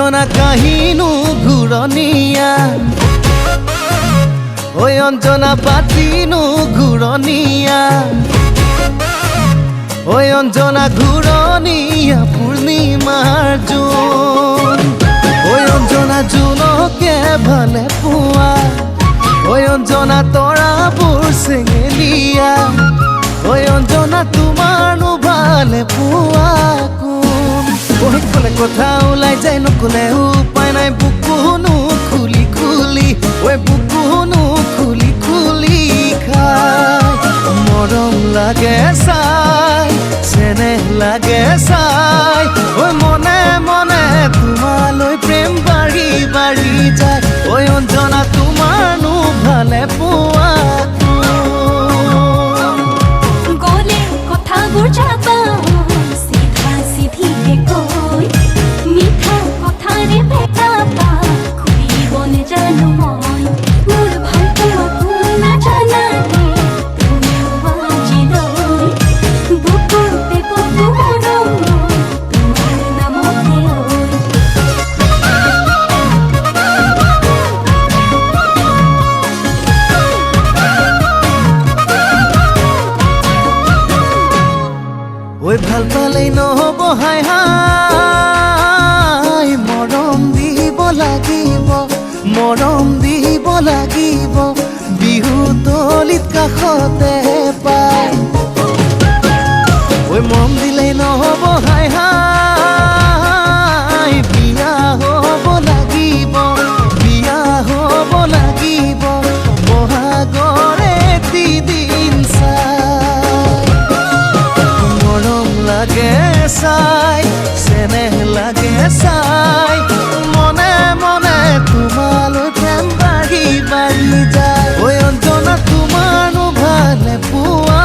অঞ্জনা কাহিনু ঘূৰণীয়া ঐ অঞ্জনা পাতিনু ঘূৰণীয়া ঐ অঞ্জনা ঘূৰণীয়া পূৰ্ণিমাৰ জোন ঐ অঞ্জনা জোনকে ভালে পোৱা ঐ অঞ্জনা তৰাবোৰ চেঙেলীয়া ঐ অঞ্জনা তোমাৰনো ভালে পোৱা কোন কলে কথা ওলাই যায় নকলে উপায় নাই বুকুনো খুলি খুলি ঐ বুকুনো খুলি খুলি খাই মৰম লাগে চাই চেনেহ লাগে চাই ঐ মনে মনে তোমালৈ প্ৰেম বাঢ়ি বাঢ়ি যায় ঐ অঞ্জনা তোমাৰনো ভালে পোৱা গলে কথাবোৰ যাবা চিধা চিধিকে কৈ মিঠা কথাৰে ভেটাবা খুলিবনে জানো মই মোৰ ভাল পোৱা কোন নাজানানে তুমিও আজিলৈ বুকুতে বুকু মৰম তোমাৰ নামতে ঐ ভাল পালেই নহ'ব হাই হাই মৰম দিব লাগিব মৰম দিব লাগিব বিহু তলিত কাষতে পাই ঐ মৰম দিলেই নহ'ব হাই হাই বিয়া হ'ব লাগিব বিয়া হ'ব লাগিব বহাগৰে দিন চাই মৰম লাগে চাই চেনেহ লাগে চাই মনে মনে তোমালৈ প্ৰেম বাঢ়ি বাঢ়ি যায় ঐ অঞ্জনা তোমাৰনো ভালে পোৱা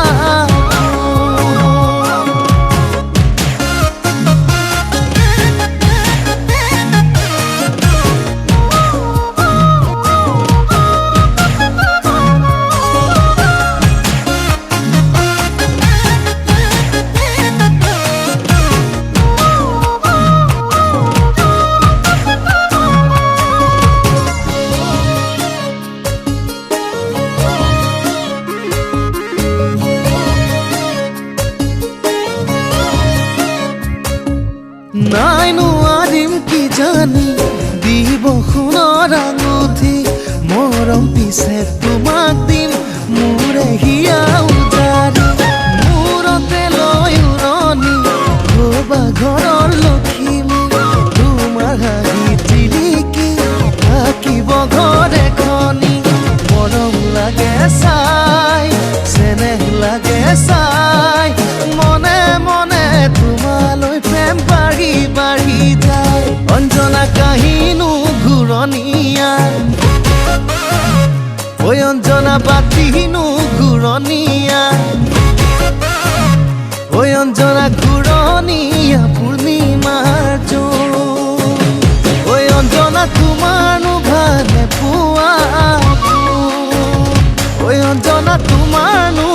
নাই নোৱাৰিম কি জানি দিব সোণৰ আঙুঠি মৰম পিছে তোমাক দিম মোৰে হিয়া উজাৰি মূৰতে লৈ উৰণি হবা ঘৰৰ লখিমী তোমাৰ হাঁহি জিলিকি থাকিব ঘৰ এখনি মৰম লাগে চাই চেনেহ লাগে চাই মনে মনে তোমালৈ প্ৰেম বাঢ়ি বাঢ়ি যায় অঞ্জনা কাহিনু ঘূৰণীয়া ঐ অঞ্জনা পাতিনু ঘূৰণীয়া ঐ অঞ্জনা ঘূৰণীয়া পূৰ্ণিমাৰ জোন ঐ অঞ্জনা তোমাৰনো ভালে পোৱা ঐ অঞ্জনা তোমাৰনো